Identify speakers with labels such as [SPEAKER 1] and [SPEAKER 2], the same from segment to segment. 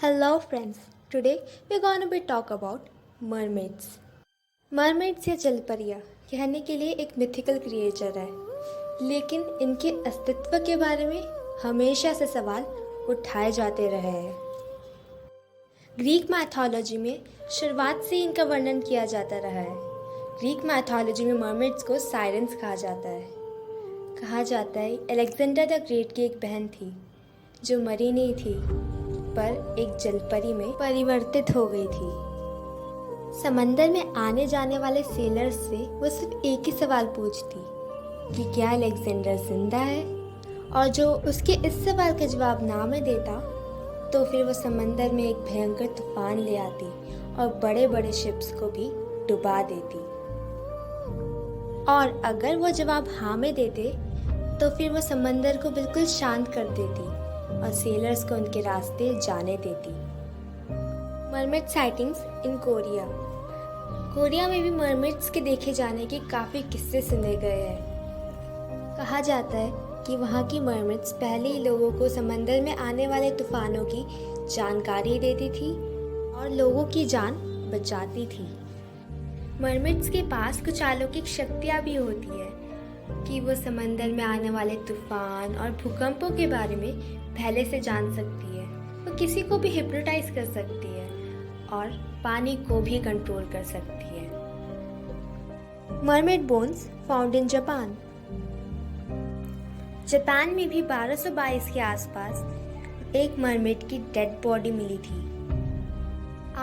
[SPEAKER 1] Hello friends, today we're gonna be talk about mermaids. Mermaids या जलपरियाँ कहने के लिए एक मिथिकल क्रिएचर है, लेकिन इनके अस्तित्व के बारे में हमेशा से सवाल उठाए जाते रहे हैं। ग्रीक मैथोलॉजी में शुरुआत से इनका वर्णन किया जाता रहा है। ग्रीक मैथोलॉजी में मरमेड्स को साइरेंस कहा जाता है। कहा जाता है अलेक्जेंडर द ग्रेट की एक बहन थी जो मरी नहीं थी पर एक जलपरी में परिवर्तित हो गई थी। समंदर में आने जाने वाले सेलर्स से वो सिर्फ एक ही सवाल पूछती कि क्या अलेक्जेंडर जिंदा है, और जो उसके इस सवाल का जवाब ना में देता तो फिर वो समंदर में एक भयंकर तूफान ले आती और बड़े बड़े शिप्स को भी डुबा देती। और अगर वो जवाब हाँ में देते तो फिर वो समंदर को बिल्कुल शांत कर देती और सेलर्स को उनके रास्ते जाने देती। Mermaid sightings in Korea. Korea में भी मरमेड्स के देखे जाने के काफ़ी किस्से सुने गए हैं। कहा जाता है कि वहाँ की मरमेड्स पहले ही लोगों को समंदर में आने वाले तूफानों की जानकारी देती थी और लोगों की जान बचाती थी। मरमेड्स के पास कुछ अलौकिक शक्तियाँ भी होती है कि वो समंदर में आने वाले तूफान और भूकंपों के बारे में पहले से जान सकती है। वो किसी को भी हिप्नोटाइज कर सकती है और पानी को भी कंट्रोल कर सकती है। Mermaid bones found in Japan. Japan में भी 1222 के आसपास एक मरमेड की डेड बॉडी मिली थी।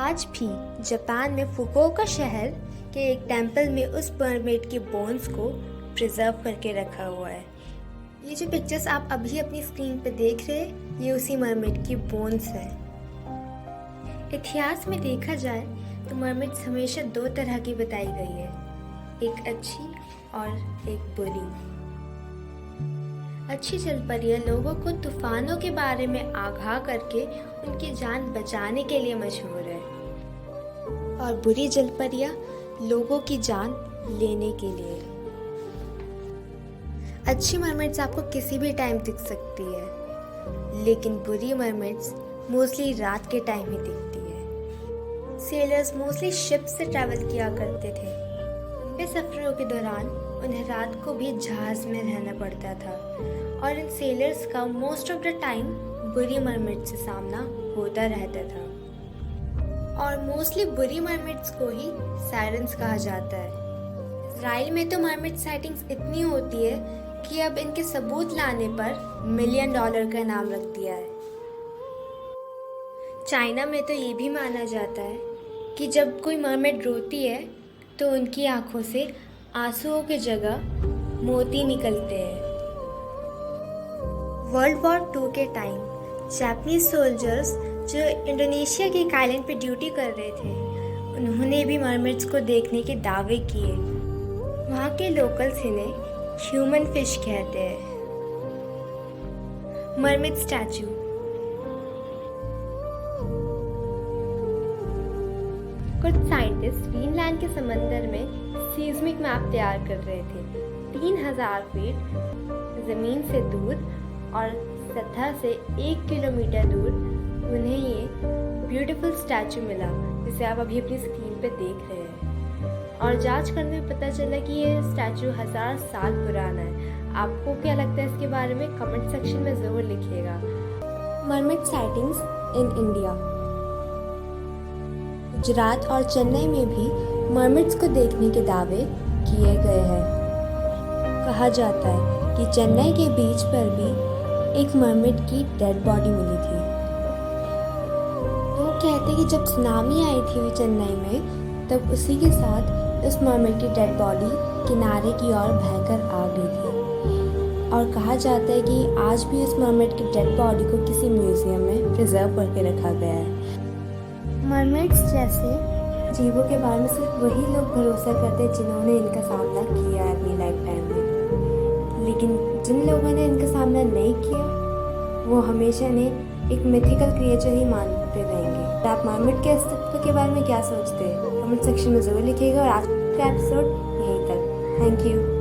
[SPEAKER 1] आज भी जापान में फुकुओका शहर के एक टेंपल में उस मरमेड के बोन्स को प्रिजर्व करके रखा हुआ है। ये जो पिक्चर्स आप अभी अपनी स्क्रीन पे देख रहे हैं ये उसी मरमेड की बोन्स है। इतिहास में देखा जाए तो मरमेड्स हमेशा दो तरह की बताई गई है, एक अच्छी और एक बुरी। अच्छी जलपरियाँ लोगों को तूफानों के बारे में आगाह करके उनकी जान बचाने के लिए मशहूर है, और बुरी जलपरियाँ लोगों की जान लेने के लिए। अच्छी मरमेड्स आपको किसी भी टाइम दिख सकती है, लेकिन बुरी मरमेड्स मोस्टली रात के टाइम ही दिखती है। सेलर्स मोस्टली शिप से ट्रैवल किया करते थे। लंबे सफरों के दौरान उन्हें रात को भी जहाज में रहना पड़ता था, और इन सेलर्स का मोस्ट ऑफ द टाइम बुरी मरमेड से सामना होता रहता था। और मोस्टली बुरी मरमेड्स को ही साइरेंस कहा जाता है। इजराइल में तो मरमेड साइटिंग्स इतनी होती है कि अब इनके सबूत लाने पर $1 मिलियन का इनाम रख दिया है। चाइना में तो ये भी माना जाता है कि जब कोई मरमेड रोती है तो उनकी आंखों से आंसुओं की जगह मोती निकलते हैं। वर्ल्ड वॉर 2 के टाइम जापानीज सोल्जर्स जो इंडोनेशिया के एक आइलैंड पे ड्यूटी कर रहे थे, उन्होंने भी मरमेड्स को देखने के दावे किए। वहाँ के लोकल्स इन्हें ह्यूमन फिश कहते हैं। Mermaid statue. कुछ साइंटिस्ट ग्रीनलैंड के समंदर में सीस्मिक मैप तैयार कर रहे थे। 3000 फीट जमीन से दूर और सतह से 1 किलोमीटर दूर उन्हें ये ब्यूटीफुल स्टैचू मिला, जिसे आप अभी अपनी स्क्रीन पे देख रहे हैं। और जांच करने में पता चला कि ये स्टैचू 1000 साल पुराना है। आपको क्या लगता है इसके बारे में कमेंट सेक्शन में ज़रूर लिखिएगा। Mermaid sightings in India. Gujarat और चेन्नई में भी मरमेड्स को देखने के दावे किए गए हैं। कहा जाता है कि चेन्नई के बीच पर भी एक मरमेड की डेड बॉडी मिली थी। लोग कहते हैं कि जब सुनामी आई थी चेन्नई में, तब उसी के साथ उस मरमेड की डेड बॉडी किनारे की ओर बहकर आ गई थी। और कहा जाता है कि आज भी उस मरमेड की डेड बॉडी को किसी म्यूजियम में प्रिजर्व करके रखा गया है। मरमेड्स जैसे जीवों के बारे में सिर्फ वही लोग भरोसा करते हैं जिन्होंने इनका सामना किया है अपनी लाइफ टाइम में, लेकिन जिन लोगों ने इनका सामना नहीं किया वो हमेशा इन्हें एक मिथिकल क्रिएचर ही मानते रहेंगे। तो आप मरमेड के अस्तित्व के बारे में क्या सोचते हैं? कमेंट सेक्शन में ज़रूर लिखिएगा, और आज का एपिसोड यहीं तक। Thank you.